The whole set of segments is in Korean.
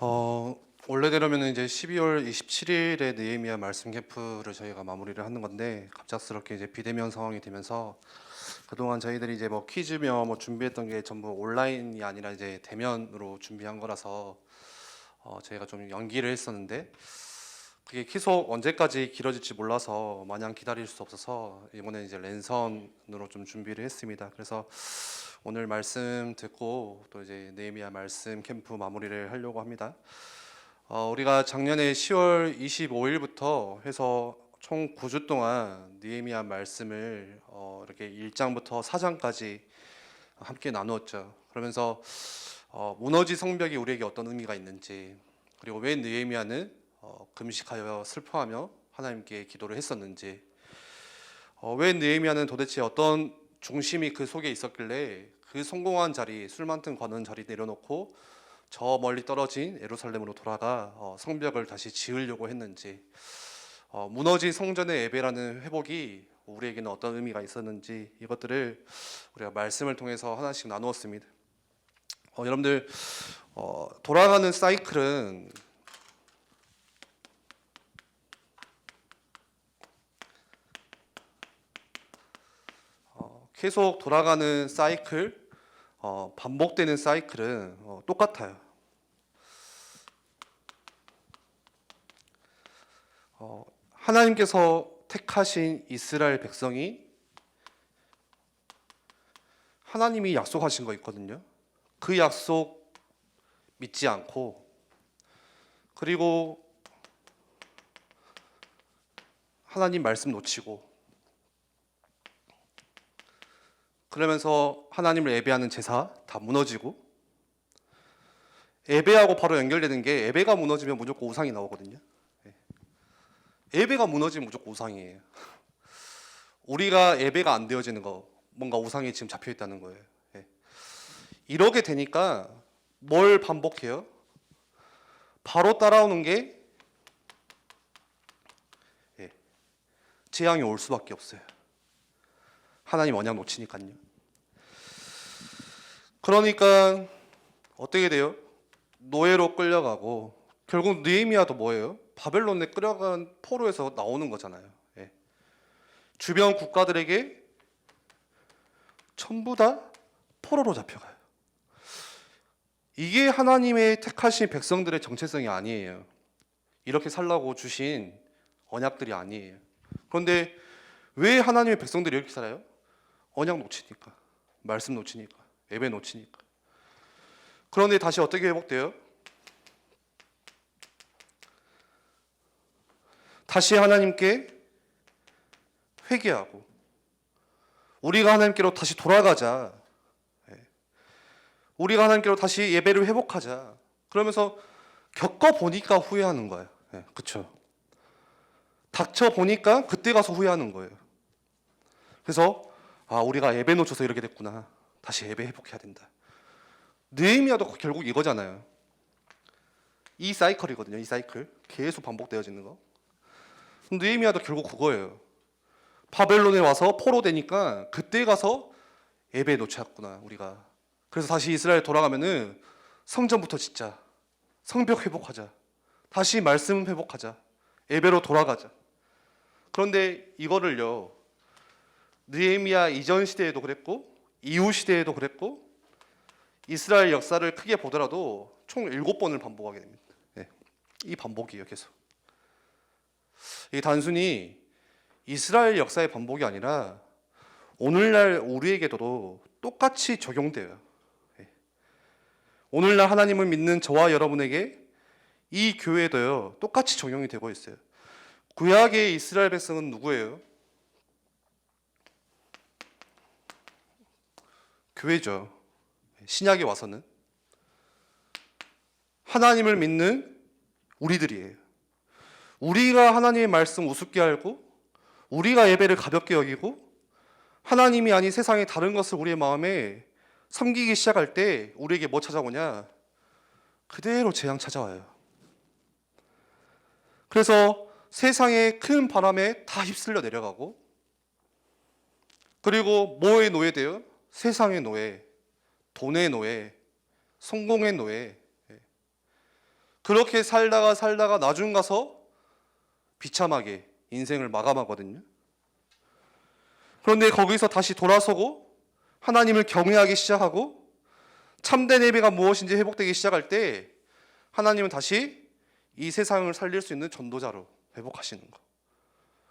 어, 원래대로면 이제 12월 27일에 느헤미야 말씀 캠프를 저희가 마무리를 하는 건데 갑작스럽게 이제 비대면 상황이 되면서 그동안 저희들이 이제 뭐 퀴즈며 뭐 준비했던 게 전부 온라인이 아니라 이제 대면으로 준비한 거라서 저희가 좀 연기를 했었는데 그게 계속 언제까지 길어질지 몰라서 마냥 기다릴 수 없어서 이번에 이제 랜선으로 좀 준비를 했습니다. 그래서 오늘 말씀 듣고 또 이제 느헤미야 말씀 캠프 마무리를 하려고 합니다. 우리가 작년에 10월 25일부터 해서 총 9주 동안 느헤미야 말씀을 이렇게 1장부터 4장까지 함께 나누었죠. 그러면서 무너진 성벽이 우리에게 어떤 의미가 있는지, 그리고 왜 느헤미야는 금식하여 슬퍼하며 하나님께 기도를 했었는지, 왜 느헤미야는 도대체 어떤 중심이 그 속에 있었길래 그 성공한 자리, 술 많든 거는 자리 내려놓고 저 멀리 떨어진 예루살렘으로 돌아가 성벽을 다시 지으려고 했는지, 무너진 성전의 예배라는 회복이 우리에게는 어떤 의미가 있었는지, 이것들을 우리가 말씀을 통해서 하나씩 나누었습니다. 여러분들, 돌아가는 사이클은 계속 돌아가는 사이클, 반복되는 사이클은 똑같아요. 하나님께서 택하신 이스라엘 백성이 하나님이 약속하신 거 있거든요. 그 약속 믿지 않고, 그리고 하나님 말씀 놓치고, 그러면서 하나님을 예배하는 제사 다 무너지고, 예배하고 바로 연결되는 게 예배가 무너지면 무조건 우상이 나오거든요. 예배가 무너지면 무조건 우상이에요. 우리가 예배가 안 되어지는 거, 뭔가 우상이 지금 잡혀 있다는 거예요. 이러게 되니까 뭘 반복해요? 바로 따라오는 게 재앙이 올 수밖에 없어요. 하나님 언약 놓치니까요. 그러니까 어떻게 돼요? 노예로 끌려가고, 결국 느헤미야도 뭐예요? 바벨론에 끌려간 포로에서 나오는 거잖아요. 주변 국가들에게 전부 다 포로로 잡혀가요. 이게 하나님의 택하신 백성들의 정체성이 아니에요. 이렇게 살라고 주신 언약들이 아니에요. 그런데 왜 하나님의 백성들이 이렇게 살아요? 언약 놓치니까, 말씀 놓치니까, 예배 놓치니까. 그런데 다시 어떻게 회복돼요? 다시 하나님께 회개하고 우리가 하나님께로 다시 돌아가자. 우리가 하나님께로 다시 예배를 회복하자. 그러면서 겪어보니까 후회하는 거예요. 그렇죠? 닥쳐보니까 그때 가서 후회하는 거예요. 그래서 우리가 예배 놓쳐서 이렇게 됐구나. 다시 예배 회복해야 된다. 느헤미야도 결국 이거잖아요. 이 사이클이거든요. 이 사이클. 계속 반복되어지는 거. 느헤미야도 결국 그거예요. 바벨론에 와서 포로 되니까 그때 가서 예배 놓쳤구나 우리가. 그래서 다시 이스라엘 돌아가면은 성전부터 짓자, 성벽 회복하자, 다시 말씀 회복하자, 예배로 돌아가자. 그런데 이거를요, 느헤미야 이전 시대에도 그랬고 이후 시대에도 그랬고, 이스라엘 역사를 크게 보더라도 총 7번을 반복하게 됩니다. 이 반복이에요. 계속. 이게 단순히 이스라엘 역사의 반복이 아니라 오늘날 우리에게도 똑같이 적용돼요. 오늘날 하나님을 믿는 저와 여러분에게 이 교회도요, 똑같이 적용이 되고 있어요. 구약의 이스라엘 백성은 누구예요? 교회죠. 신약에 와서는 하나님을 믿는 우리들이에요. 우리가 하나님의 말씀 우습게 알고, 우리가 예배를 가볍게 여기고, 하나님이 아닌 세상의 다른 것을 우리의 마음에 섬기기 시작할 때 우리에게 뭐 찾아오냐? 그대로 재앙 찾아와요. 그래서 세상의 큰 바람에 다 휩쓸려 내려가고, 그리고 뭐의 노예돼요? 세상의 노예, 돈의 노예, 성공의 노예. 그렇게 살다가 나중 가서 비참하게 인생을 마감하거든요. 그런데 거기서 다시 돌아서고 하나님을 경외하기 시작하고 참된 예배가 무엇인지 회복되기 시작할 때 하나님은 다시 이 세상을 살릴 수 있는 전도자로 회복하시는 거.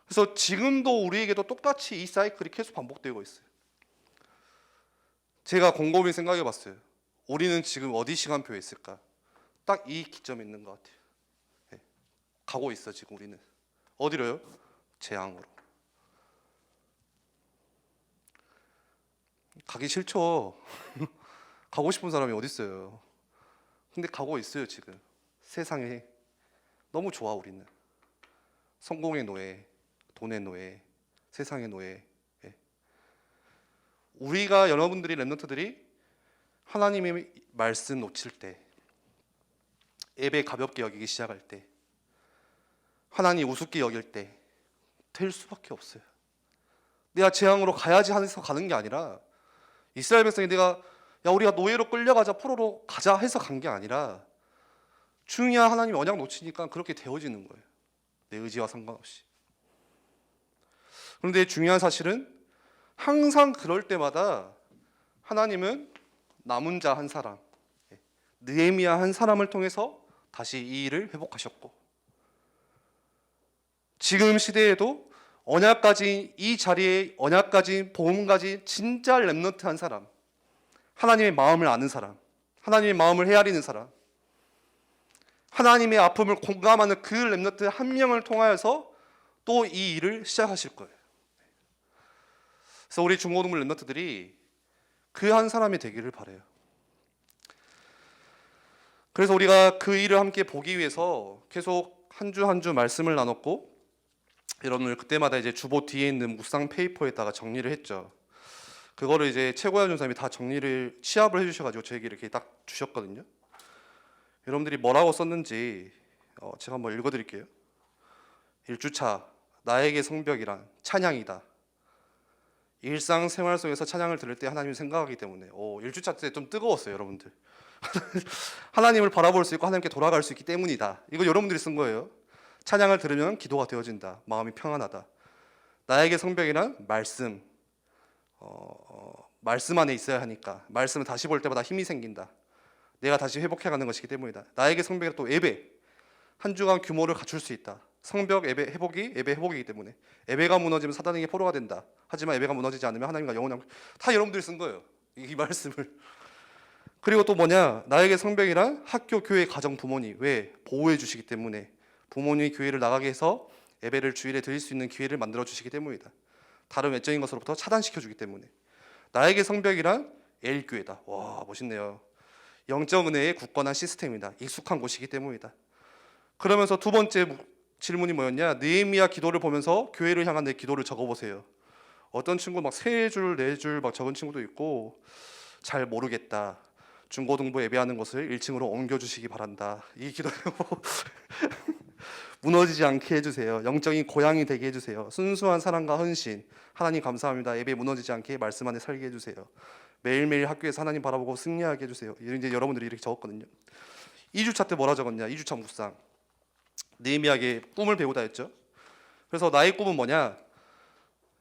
그래서 지금도 우리에게도 똑같이 이 사이클이 계속 반복되고 있어요. 제가 곰곰이 생각해 봤어요. 우리는 지금 어디 시간표에 있을까? 딱 이 기점에 있는 것 같아요. 네. 가고 있어 지금 우리는. 어디로요? 재앙으로. 가기 싫죠. 가고 싶은 사람이 어디 있어요. 근데 가고 있어요 지금. 세상에 너무 좋아 우리는. 성공의 노예, 돈의 노예, 세상의 노예. 예. 우리가 여러분들이 랩런트들이 하나님의 말씀 놓칠 때, 예배 가볍게 여기기 시작할 때, 하나님 우습게 여길 때 될 수밖에 없어요. 내가 재앙으로 가야지 해서 가는 게 아니라 이스라엘 백성이 우리가 노예로 끌려가자 포로로 가자 해서 간 게 아니라 중요한 하나님 언약 놓치니까 그렇게 되어지는 거예요. 내 의지와 상관없이. 그런데 중요한 사실은 항상 그럴 때마다 하나님은 남은 자 한 사람, 느헤미야 한 사람을 통해서 다시 이 일을 회복하셨고, 지금 시대에도 언약까지 이 자리에 언약까지 복음까지 진짜 렘넌트 한 사람, 하나님의 마음을 아는 사람, 하나님의 마음을 헤아리는 사람, 하나님의 아픔을 공감하는 그 렘넌트 한 명을 통하여서 또 이 일을 시작하실 거예요. 그래서 우리 중고등부 렘넌트들이 그 한 사람이 되기를 바라요. 그래서 우리가 그 일을 함께 보기 위해서 계속 한 주 한 주 말씀을 나눴고, 여러분들 그때마다 이제 주보 뒤에 있는 묵상 페이퍼에다가 정리를 했죠. 그거를 이제 최고야 전사님이 다 정리를 취합을 해주셔가지고 저에게 이렇게 딱 주셨거든요. 여러분들이 뭐라고 썼는지 제가 한번 읽어드릴게요. 1주차 나에게 성벽이란 찬양이다. 일상생활 속에서 찬양을 들을 때 하나님을 생각하기 때문에 1주차 때 좀 뜨거웠어요 여러분들. 하나님을 바라볼 수 있고 하나님께 돌아갈 수 있기 때문이다. 이거 여러분들이 쓴 거예요. 찬양을 들으면 기도가 되어진다. 마음이 평안하다. 나에게 성벽이란 말씀, 말씀 안에 있어야 하니까 말씀을 다시 볼 때마다 힘이 생긴다. 내가 다시 회복해가는 것이기 때문이다. 나에게 성벽이란 또 예배, 한 주간 규모를 갖출 수 있다. 성벽 예배 회복이기 때문에 예배가 무너지면 사단에게 포로가 된다. 하지만 예배가 무너지지 않으면 하나님과 영원한, 다 여러분들이 쓴 거예요. 이 말씀을. 그리고 또 뭐냐, 나에게 성벽이란 학교, 교회, 가정, 부모님. 왜? 보호해 주시기 때문에. 부모님이 교회를 나가게 해서 예배를 주일에 드릴 수 있는 기회를 만들어 주시기 때문이다. 다른 외적인 것으로부터 차단시켜 주기 때문에. 나에게 성벽이란 L교회다. 와, 멋있네요. 영적 은혜의 굳건한 시스템이다. 익숙한 곳이기 때문이다. 그러면서 두 번째 질문이 뭐였냐, 느헤미야 기도를 보면서 교회를 향한 내 기도를 적어보세요. 어떤 친구 막 3줄 4줄 막 적은 친구도 있고, 잘 모르겠다, 중고등부 예배하는 곳을 1층으로 옮겨주시기 바란다. 이 기도 무너지지 않게 해주세요. 영적인 고향이 되게 해주세요. 순수한 사랑과 헌신, 하나님 감사합니다. 예배 무너지지 않게 말씀 안에 살게 해주세요. 매일매일 학교에서 하나님 바라보고 승리하게 해주세요. 이제 여러분들이 이렇게 적었거든요. 2주차 때 뭐라 적었냐, 2주차 묵상, 느헤미야에게 꿈을 배우다 했죠. 그래서 나의 꿈은 뭐냐,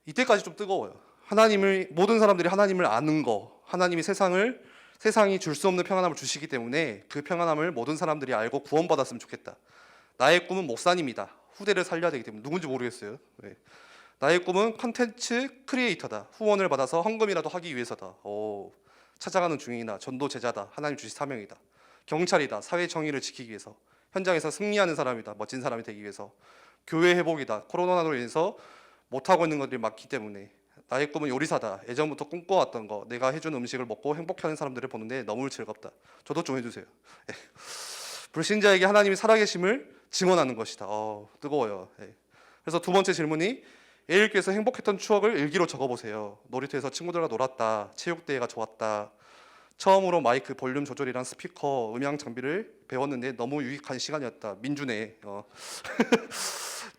이때까지 좀 뜨거워요. 하나님을, 모든 사람들이 하나님을 아는 거, 하나님이 세상이 줄 수 없는 평안함을 주시기 때문에 그 평안함을 모든 사람들이 알고 구원받았으면 좋겠다. 나의 꿈은 목사님이다. 후대를 살려야 되기 때문에. 누군지 모르겠어요. 네. 나의 꿈은 컨텐츠 크리에이터다. 후원을 받아서 헌금이라도 하기 위해서다. 찾아가는 중이나 전도 제자다. 하나님 주신 사명이다. 경찰이다. 사회 정의를 지키기 위해서. 현장에서 승리하는 사람이다. 멋진 사람이 되기 위해서. 교회 회복이다. 코로나로 인해서 못하고 있는 것들이 많기 때문에. 나의 꿈은 요리사다. 예전부터 꿈꿔왔던 거, 내가 해준 음식을 먹고 행복해하는 사람들을 보는데 너무 즐겁다. 저도 좀 해주세요. 불신자에게 하나님이 살아계심을 증언하는 것이다. 뜨거워요. 그래서 두 번째 질문이, 예일교에서 행복했던 추억을 일기로 적어보세요. 놀이터에서 친구들과 놀았다. 체육대회가 좋았다. 처음으로 마이크 볼륨 조절이랑 스피커, 음향 장비를 배웠는데 너무 유익한 시간이었다. 민주네.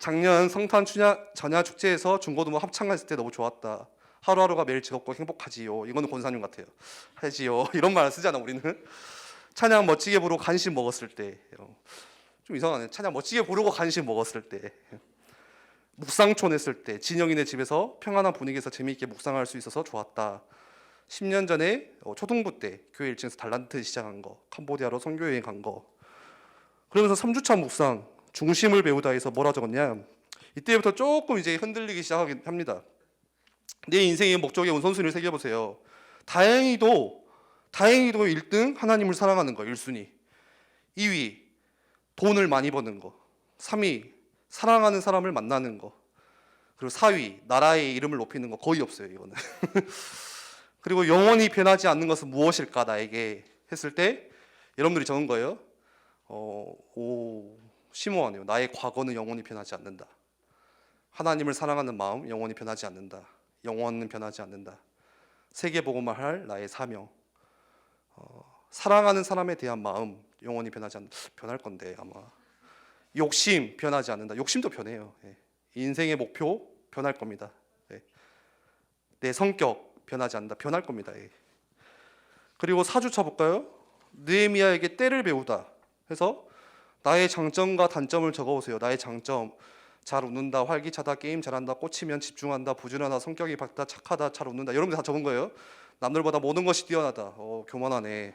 작년 성탄 전야 축제에서 중고등부 합창했을 때 너무 좋았다. 하루하루가 매일 즐겁고 행복하지요. 이거는 권사님 같아요. 하지요. 이런 말 쓰잖아 우리는. 찬양 멋지게 부르고 간식 먹었을 때. 좀 이상하네. 찬양 멋지게 부르고 간식 먹었을 때, 묵상촌 했을 때, 진영이네 집에서 평안한 분위기에서 재미있게 묵상할 수 있어서 좋았다. 10년 전에 초등부 때 교회 1층에서 달란트 시작한 거, 캄보디아로 선교 여행 간 거. 그러면서 3주차 묵상, 중심을 배우다 해서 뭐라 적었냐? 이때부터 조금 이제 흔들리기 시작하긴 합니다. 내 인생의 목적의 우선순위를 새겨보세요. 다행히도 1등 하나님을 사랑하는 거 1순위. 2위 돈을 많이 버는 거. 3위 사랑하는 사람을 만나는 거. 그리고 4위 나라의 이름을 높이는 거 거의 없어요, 이거는. 그리고 영원히 변하지 않는 것은 무엇일까 나에게 했을 때 여러분들이 적은 거예요. 심오하네요. 나의 과거는 영원히 변하지 않는다. 하나님을 사랑하는 마음 영원히 변하지 않는다. 영원은 변하지 않는다. 세계복음을 할 나의 사명, 사랑하는 사람에 대한 마음 영원히 변하지 않는다. 변할 건데 아마. 욕심 변하지 않는다. 욕심도 변해요. 예. 인생의 목표 변할 겁니다. 예. 내 성격 변하지 않는다. 변할 겁니다. 예. 그리고 4주차 볼까요? 느헤미야에게 때를 배우다 해서 나의 장점과 단점을 적어보세요. 나의 장점, 잘 웃는다, 활기차다, 게임 잘한다, 꽂히면 집중한다, 부지런하다, 성격이 밝다, 착하다, 잘 웃는다. 여러분들 다 적은 거예요. 남들보다 모든 것이 뛰어나다. 교만하네.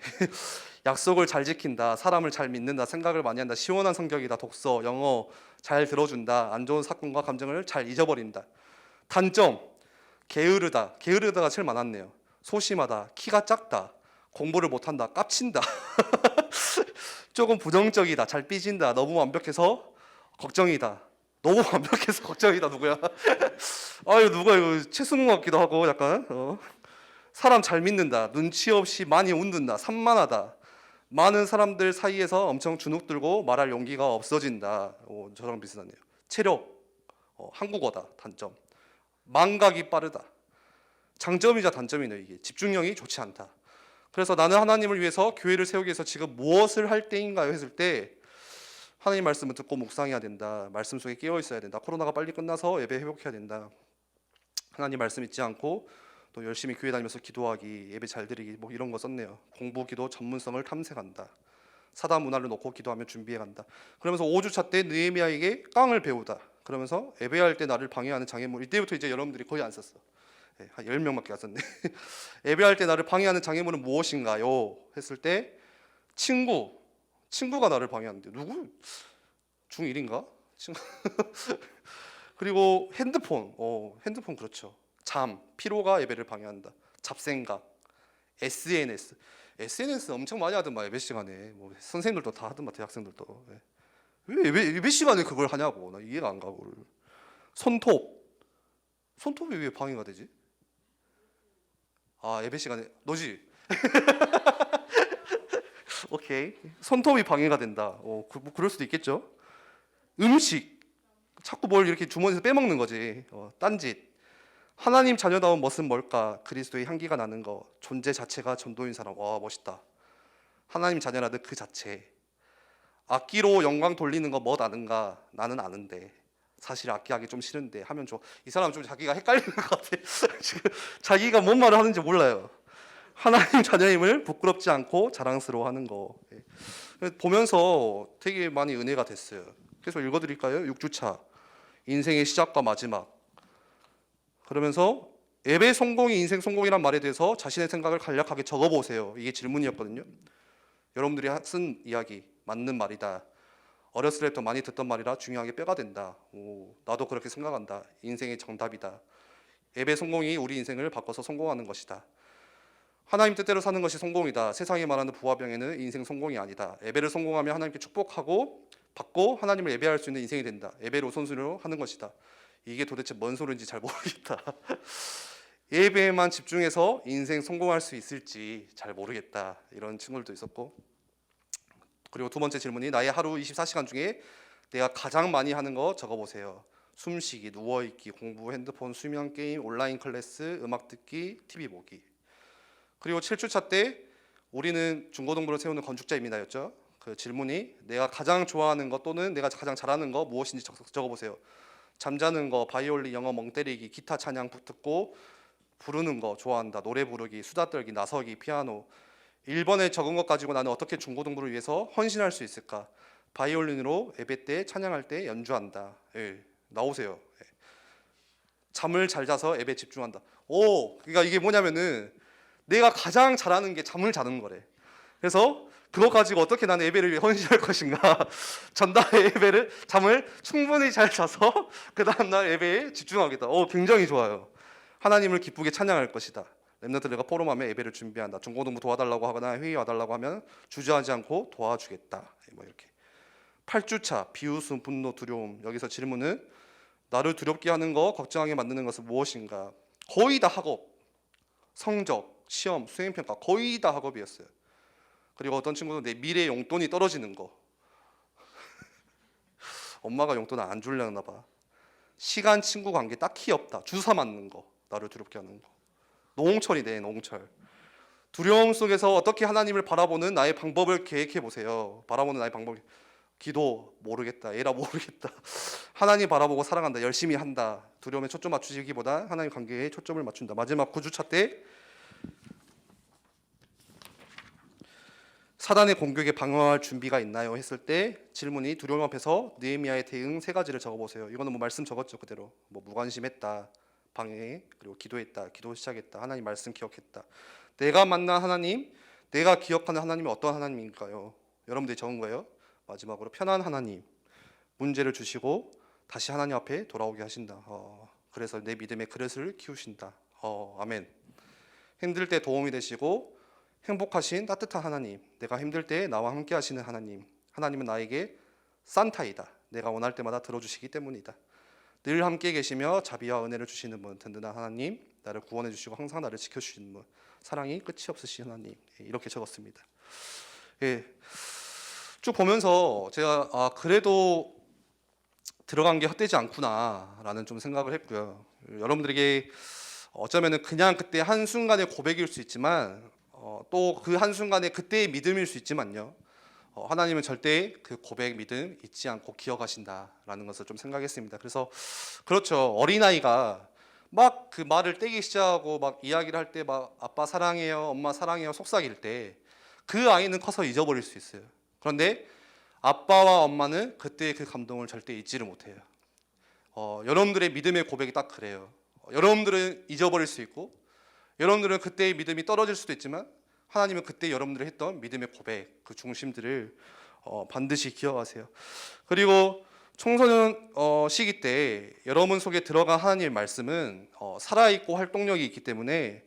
약속을 잘 지킨다, 사람을 잘 믿는다, 생각을 많이 한다, 시원한 성격이다, 독서, 영어 잘 들어준다, 안 좋은 사건과 감정을 잘 잊어버린다. 단점, 게으르다. 게으르다가 제일 많았네요. 소심하다, 키가 작다, 공부를 못한다, 깝친다. 조금 부정적이다, 잘 삐진다, 너무 완벽해서 걱정이다. 너무 완벽해서 걱정이다. 누구야? 아유, 누가 이거 최승우 같기도 하고 약간. 사람 잘 믿는다, 눈치 없이 많이 웃는다, 산만하다, 많은 사람들 사이에서 엄청 주눅 들고 말할 용기가 없어진다. 저랑 비슷하네요. 체력, 한국어다. 단점, 망각이 빠르다. 장점이자 단점이네요. 이게 집중력이 좋지 않다. 그래서 나는 하나님을 위해서 교회를 세우기 위해서 지금 무엇을 할 때인가요? 했을 때 하나님 말씀을 듣고 묵상해야 된다. 말씀 속에 깨어 있어야 된다. 코로나가 빨리 끝나서 예배 회복해야 된다. 하나님 말씀 잊지 않고 또 열심히 교회 다니면서 기도하기, 예배 잘 드리기, 뭐 이런 거 썼네요. 공부, 기도, 전문성을 탐색한다. 사단 문화를 놓고 기도하며 준비해간다. 그러면서 5주차 때 느헤미야에게 깡을 배우다. 그러면서 예배할 때 나를 방해하는 장애물. 이때부터 이제 여러분들이 거의 안 썼어. 한 10명밖에 안 썼네. 예배할 때 나를 방해하는 장애물은 무엇인가요? 했을 때 친구가 나를 방해하는데 누구? 중1인가? 그리고 핸드폰 그렇죠. 잠, 피로가 예배를 방해한다. 잡생각, SNS 엄청 많이 하더만 예배 시간에. 뭐 선생님들도 다 하더만 대학생들도. 왜 예배 시간에 그걸 하냐고. 나 이해가 안 가고. 손톱이 왜 방해가 되지? 예배 시간에 너지? 오케이. 손톱이 방해가 된다. 뭐 그럴 수도 있겠죠. 음식, 자꾸 뭘 이렇게 주머니에서 빼먹는 거지. 딴짓. 하나님 자녀다운 멋은 뭘까? 그리스도의 향기가 나는 거. 존재 자체가 전도인 사람. 와, 멋있다. 하나님 자녀라는 그 자체. 악기로 영광 돌리는 거 멋 아는가? 나는 아는데 사실 악기 하기 좀 싫은데 하면 좋아. 이 사람 좀 자기가 헷갈리는 것 같아. 지금 자기가 뭔 말을 하는지 몰라요. 하나님 자녀임을 부끄럽지 않고 자랑스러워하는 거. 보면서 되게 많이 은혜가 됐어요. 그래서 읽어드릴까요? 6주차 인생의 시작과 마지막. 그러면서 예배 성공이 인생 성공이란 말에 대해서 자신의 생각을 간략하게 적어보세요. 이게 질문이었거든요. 여러분들이 쓴 이야기 맞는 말이다. 어렸을 때부터 많이 듣던 말이라 중요하게 뼈가 된다. 나도 그렇게 생각한다. 인생의 정답이다. 예배 성공이 우리 인생을 바꿔서 성공하는 것이다. 하나님 뜻대로 사는 것이 성공이다. 세상이 말하는 부화병에는 인생 성공이 아니다. 예배를 성공하면 하나님께 축복하고 받고 하나님을 예배할 수 있는 인생이 된다. 예배를 우선순위로 하는 것이다. 이게 도대체 뭔 소리인지 잘 모르겠다. 예배에만 집중해서 인생 성공할 수 있을지 잘 모르겠다. 이런 친구들도 있었고. 그리고 두 번째 질문이 나의 하루 24시간 중에 내가 가장 많이 하는 거 적어보세요. 숨쉬기, 누워있기, 공부, 핸드폰, 수면, 게임, 온라인 클래스, 음악 듣기, TV 보기. 그리고 7주차 때 우리는 중고등부를 세우는 건축자입니다였죠. 그 질문이 내가 가장 좋아하는 것 또는 내가 가장 잘하는 거 무엇인지 적어보세요. 잠자는 거, 바이올린, 영어, 멍 때리기, 기타 찬양 듣고 부르는 거 좋아한다. 노래 부르기, 수다 떨기, 나서기, 피아노. 1번에 적은 것 가지고 나는 어떻게 중고등부를 위해서 헌신할 수 있을까? 바이올린으로 예배 때 찬양할 때 연주한다. 예, 나오세요. 예. 잠을 잘 자서 예배 집중한다. 그러니까 이게 뭐냐면은 내가 가장 잘하는 게 잠을 자는 거래. 그래서 그거 가지고 어떻게 나는 예배를 헌신할 것인가? 전날의 예배를 잠을 충분히 잘 자서 그 다음날 예배에 집중하겠다. 굉장히 좋아요. 하나님을 기쁘게 찬양할 것이다. 렘넌트들과 포럼하며 예배를 준비한다. 중고등부 도와달라고 하거나 회의 와달라고 하면 주저하지 않고 도와주겠다. 뭐 이렇게. 8주차 비웃음, 분노, 두려움. 여기서 질문은 나를 두렵게 하는 거, 걱정하게 만드는 것은 무엇인가? 거의 다 학업, 성적, 시험, 수행평가 거의 다 학업이었어요. 그리고 어떤 친구는 내 미래 용돈이 떨어지는 거. 엄마가 용돈을 안 주려나 봐. 시간, 친구 관계 딱히 없다. 주사 맞는 거, 나를 두렵게 하는 거. 노홍철이네, 노홍철. 두려움 속에서 어떻게 하나님을 바라보는 나의 방법을 계획해 보세요. 바라보는 나의 방법. 기도 모르겠다. 에라 모르겠다. 하나님 바라보고 살아간다. 열심히 한다. 두려움에 초점 맞추기보다 하나님 관계에 초점을 맞춘다. 마지막 9주차 때 사단의 공격에 방어할 준비가 있나요? 했을 때 질문이 두려움 앞에서 느헤미야의 대응 3가지를 적어보세요. 이거는 뭐 말씀 적었죠 그대로. 뭐 무관심했다, 방해, 그리고 기도했다, 기도 시작했다, 하나님 말씀 기억했다. 내가 만난 하나님, 내가 기억하는 하나님이 어떤 하나님인가요? 여러분들이 적은 거예요. 마지막으로 편한 하나님, 문제를 주시고 다시 하나님 앞에 돌아오게 하신다. 그래서 내 믿음의 그릇을 키우신다. 아멘. 힘들 때 도움이 되시고 행복하신 따뜻한 하나님, 내가 힘들 때 나와 함께 하시는 하나님. 하나님은 나에게 산타이다. 내가 원할 때마다 들어주시기 때문이다. 늘 함께 계시며 자비와 은혜를 주시는 분, 든든한 하나님, 나를 구원해 주시고 항상 나를 지켜주시는 분, 사랑이 끝이 없으신 하나님. 이렇게 적었습니다. 예. 쭉 보면서 제가 그래도 들어간 게 헛되지 않구나라는 좀 생각을 했고요. 여러분들에게 어쩌면은 그냥 그때 한순간의 고백일 수 있지만 또 그 한순간에 그때의 믿음일 수 있지만요. 하나님은 절대 그 고백, 믿음 잊지 않고 기억하신다라는 것을 좀 생각했습니다. 그래서 그렇죠. 어린아이가 막 그 말을 떼기 시작하고 막 이야기를 할 때 막 아빠 사랑해요, 엄마 사랑해요 속삭일 때 그 아이는 커서 잊어버릴 수 있어요. 그런데 아빠와 엄마는 그때의 그 감동을 절대 잊지를 못해요. 여러분들의 믿음의 고백이 딱 그래요. 여러분들은 잊어버릴 수 있고 여러분들은 그때의 믿음이 떨어질 수도 있지만 하나님은 그때 여러분들이 했던 믿음의 고백, 그 중심들을 반드시 기억하세요. 그리고 청소년 시기 때 여러분 속에 들어간 하나님의 말씀은 살아있고 활동력이 있기 때문에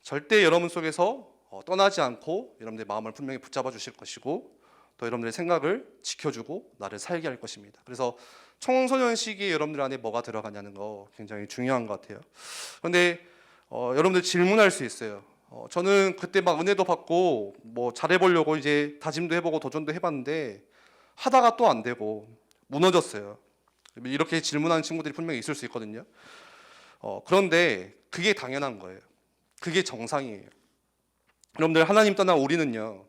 절대 여러분 속에서 떠나지 않고 여러분들의 마음을 분명히 붙잡아 주실 것이고 또 여러분들의 생각을 지켜주고 나를 살게 할 것입니다. 그래서 청소년 시기에 여러분들 안에 뭐가 들어가냐는 거 굉장히 중요한 것 같아요. 그런데 여러분들 질문할 수 있어요. 저는 그때 막 은혜도 받고 뭐 잘해보려고 이제 다짐도 해보고 도전도 해봤는데 하다가 또 안 되고 무너졌어요. 이렇게 질문하는 친구들이 분명히 있을 수 있거든요. 그런데 그게 당연한 거예요. 그게 정상이에요. 여러분들 하나님 떠난 우리는요.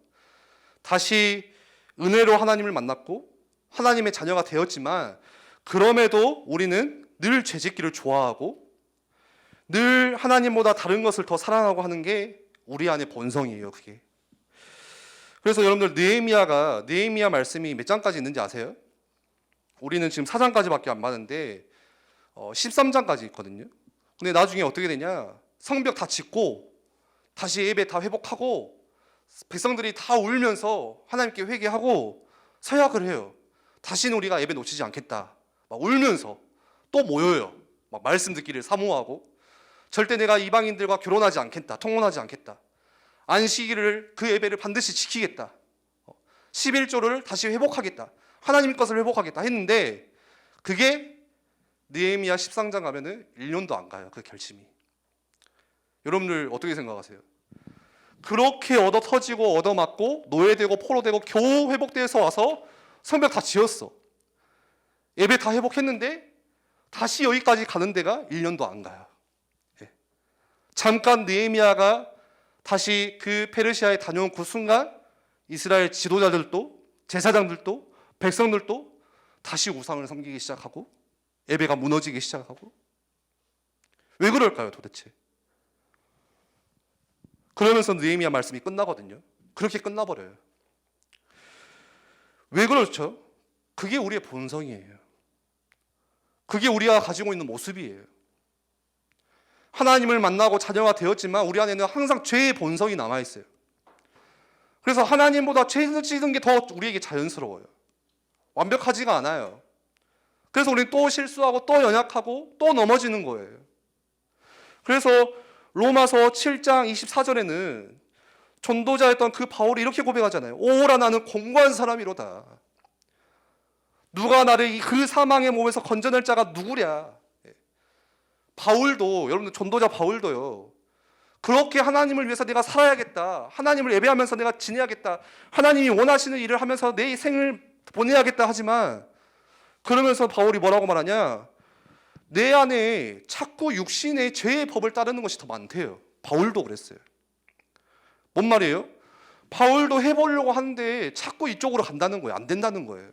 다시 은혜로 하나님을 만났고 하나님의 자녀가 되었지만 그럼에도 우리는 늘 죄짓기를 좋아하고 늘 하나님보다 다른 것을 더 사랑하고 하는 게 우리 안의 본성이에요. 그게. 그래서 여러분들 느헤미야 말씀이 몇 장까지 있는지 아세요? 우리는 지금 4장까지밖에 안 봤는데 13장까지 있거든요. 근데 나중에 어떻게 되냐? 성벽 다 짓고 다시 예배 다 회복하고 백성들이 다 울면서 하나님께 회개하고 서약을 해요. 다시는 우리가 예배 놓치지 않겠다. 막 울면서 또 모여요. 막 말씀 듣기를 사모하고 절대 내가 이방인들과 결혼하지 않겠다. 통혼하지 않겠다. 안식일을 그 예배를 반드시 지키겠다. 11조를 다시 회복하겠다. 하나님 것을 회복하겠다 했는데 그게 느헤미야 13장 가면은 1년도 안 가요. 그 결심이. 여러분들 어떻게 생각하세요? 그렇게 얻어 터지고 얻어 맞고 노예되고 포로되고 겨우 회복돼서 와서 성벽 다 지었어. 예배 다 회복했는데 다시 여기까지 가는 데가 1년도 안 가요. 예. 잠깐 느헤미야가 다시 그 페르시아에 다녀온 그 순간 이스라엘 지도자들도 제사장들도 백성들도 다시 우상을 섬기기 시작하고 예배가 무너지기 시작하고 왜 그럴까요 도대체? 그러면서 느헤미야 말씀이 끝나거든요. 그렇게 끝나버려요. 왜 그렇죠? 그게 우리의 본성이에요. 그게 우리가 가지고 있는 모습이에요. 하나님을 만나고 자녀가 되었지만 우리 안에는 항상 죄의 본성이 남아있어요. 그래서 하나님보다 죄 짓는 게 더 우리에게 자연스러워요. 완벽하지가 않아요. 그래서 우리는 또 실수하고 또 연약하고 또 넘어지는 거예요. 그래서 로마서 7장 24절에는 전도자였던 그 바울이 이렇게 고백하잖아요. 오라 나는 공고한 사람이로다. 누가 나를 그 사망의 몸에서 건져낼 자가 누구랴. 바울도, 여러분들 전도자 바울도요, 그렇게 하나님을 위해서 내가 살아야겠다, 하나님을 예배하면서 내가 지내야겠다, 하나님이 원하시는 일을 하면서 내 생을 보내야겠다 하지만, 그러면서 바울이 뭐라고 말하냐, 내 안에 자꾸 육신의 죄의 법을 따르는 것이 더 많대요. 바울도 그랬어요. 뭔 말이에요? 바울도 해보려고 하는데 자꾸 이쪽으로 간다는 거예요. 안 된다는 거예요.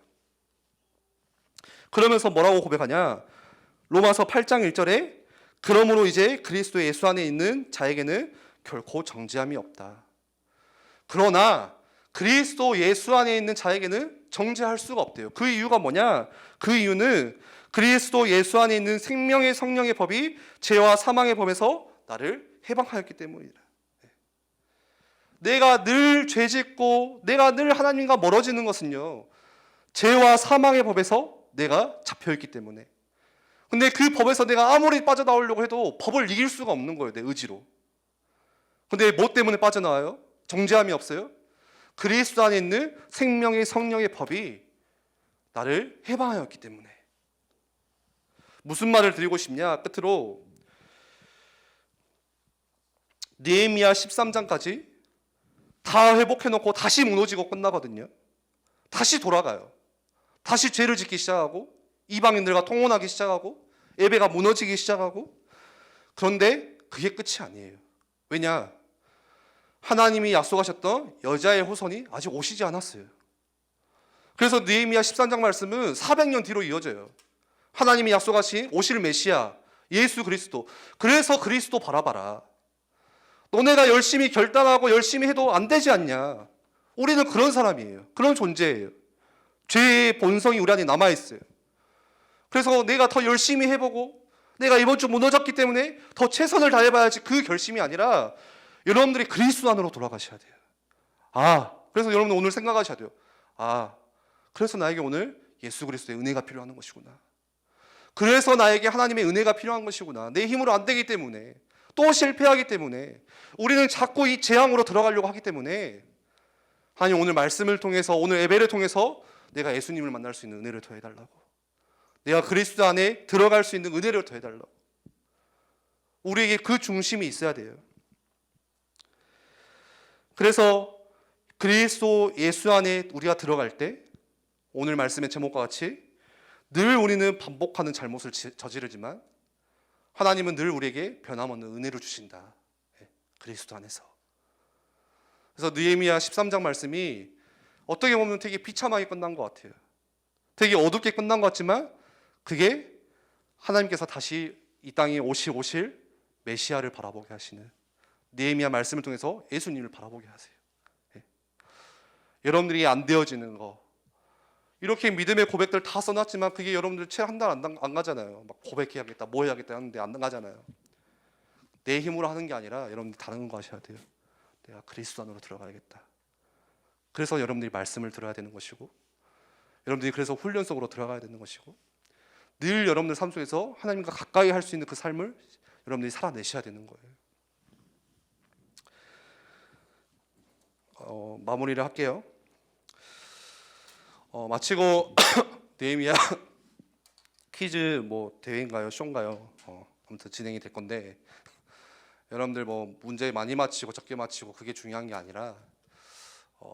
그러면서 뭐라고 고백하냐, 로마서 8장 1절에 그러므로 이제 그리스도 예수 안에 있는 자에게는 결코 정죄함이 없다. 그러나 그리스도 예수 안에 있는 자에게는 정죄할 수가 없대요. 그 이유가 뭐냐? 그 이유는 그리스도 예수 안에 있는 생명의 성령의 법이 죄와 사망의 법에서 나를 해방하였기 때문이다. 내가 늘 죄짓고 내가 늘 하나님과 멀어지는 것은요, 죄와 사망의 법에서 내가 잡혀있기 때문에. 근데 그 법에서 내가 아무리 빠져나오려고 해도 법을 이길 수가 없는 거예요, 내 의지로. 근데 뭐 때문에 빠져나와요? 정죄함이 없어요? 그리스도 안에 있는 생명의 성령의 법이 나를 해방하였기 때문에. 무슨 말을 드리고 싶냐? 끝으로 느헤미야 13장까지 다 회복해놓고 다시 무너지고 끝나거든요. 다시 돌아가요. 다시 죄를 짓기 시작하고 이방인들과 통혼하기 시작하고 예배가 무너지기 시작하고. 그런데 그게 끝이 아니에요. 왜냐? 하나님이 약속하셨던 여자의 후손이 아직 오시지 않았어요. 그래서 느헤미야 13장 말씀은 400년 뒤로 이어져요. 하나님이 약속하신 오실 메시아 예수 그리스도. 그래서 그리스도 바라봐라. 너네가 열심히 결단하고 열심히 해도 안 되지 않냐. 우리는 그런 사람이에요. 그런 존재예요. 죄의 본성이 우리 안에 남아있어요. 그래서 내가 더 열심히 해보고 내가 이번 주 무너졌기 때문에 더 최선을 다해봐야지, 그 결심이 아니라 여러분들이 그리스도 안으로 돌아가셔야 돼요. 그래서 여러분 오늘 생각하셔야 돼요. 그래서 나에게 오늘 예수 그리스도의 은혜가 필요한 것이구나. 그래서 나에게 하나님의 은혜가 필요한 것이구나. 내 힘으로 안 되기 때문에, 또 실패하기 때문에, 우리는 자꾸 이 재앙으로 들어가려고 하기 때문에, 하나님 오늘 말씀을 통해서, 오늘 예배를 통해서 내가 예수님을 만날 수 있는 은혜를 더해달라고, 내가 그리스도 안에 들어갈 수 있는 은혜를 더해달라고. 우리에게 그 중심이 있어야 돼요. 그래서 그리스도 예수 안에 우리가 들어갈 때 오늘 말씀의 제목과 같이 늘 우리는 반복하는 잘못을 저지르지만 하나님은 늘 우리에게 변함없는 은혜를 주신다. 그리스도 안에서. 그래서 느헤미야 13장 말씀이 어떻게 보면 되게 비참하게 끝난 것 같아요. 되게 어둡게 끝난 것 같지만 그게 하나님께서 다시 이 땅에 오실 메시아를 바라보게 하시는, 느헤미야 말씀을 통해서 예수님을 바라보게 하세요. 여러분들이 안 되어지는 거, 이렇게 믿음의 고백들 다 써놨지만 그게 여러분들 채 한 달 안 가잖아요. 막 고백해야겠다, 뭐 해야겠다 하는데 안 가잖아요. 내 힘으로 하는 게 아니라 여러분들 다른 거 하셔야 돼요. 내가 그리스도 안으로 들어가야겠다. 그래서 여러분들이 말씀을 들어야 되는 것이고, 여러분들이 그래서 훈련 속으로 들어가야 되는 것이고, 늘 여러분들 삶 속에서 하나님과 가까이 할 수 있는 그 삶을 여러분들이 살아내셔야 되는 거예요. 마무리를 할게요. 마치고 느헤미야 퀴즈 대회인가요? 쇼인가요? 아무튼 진행이 될 건데, 여러분들 문제 많이 맞히고 적게 맞히고 그게 중요한 게 아니라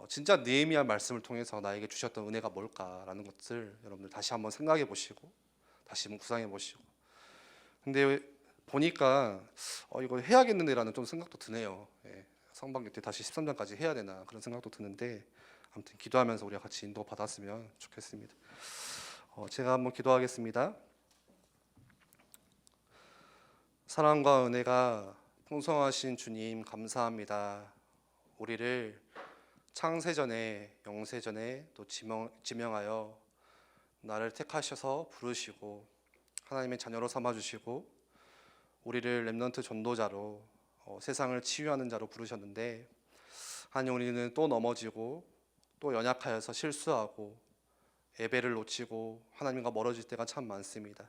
진짜 느헤미야 말씀을 통해서 나에게 주셨던 은혜가 뭘까라는 것을 여러분들 다시 한번 생각해 보시고 다시 한번 구상해 보시고. 근데 보니까 이거 해야겠는데라는 좀 생각도 드네요. 상반기 때 다시 13장까지 해야 되나 그런 생각도 드는데, 아무튼 기도하면서 우리가 같이 인도 받았으면 좋겠습니다. 제가 한번 기도하겠습니다. 사랑과 은혜가 풍성하신 주님 감사합니다. 우리를 창세전에 영세전에 또 지명하여 나를 택하셔서 부르시고 하나님의 자녀로 삼아 주시고 우리를 렘넌트 전도자로 세상을 치유하는 자로 부르셨는데, 하나님, 우리는 또 넘어지고 또 연약하여서 실수하고 예배를 놓치고 하나님과 멀어질 때가 참 많습니다.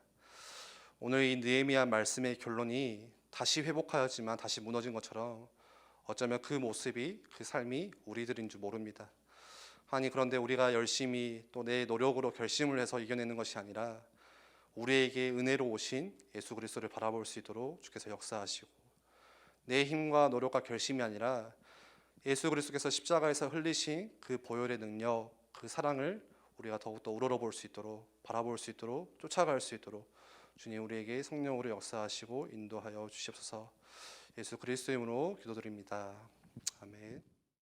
오늘 이 느헤미야 말씀의 결론이 다시 회복하였지만 다시 무너진 것처럼 어쩌면 그 모습이, 그 삶이 우리들인 줄 모릅니다. 하나님, 그런데 우리가 열심히 또 내 노력으로 결심을 해서 이겨내는 것이 아니라 우리에게 은혜로 오신 예수 그리스도를 바라볼 수 있도록 주께서 역사하시고, 내 힘과 노력과 결심이 아니라 예수 그리스도께서 십자가에서 흘리신 그 보혈의 능력, 그 사랑을 우리가 더욱더 우러러볼 수 있도록, 바라볼 수 있도록, 쫓아갈 수 있도록 주님 우리에게 성령으로 역사하시고 인도하여 주시옵소서. 예수 그리스도의 이름으로 기도드립니다. 아멘.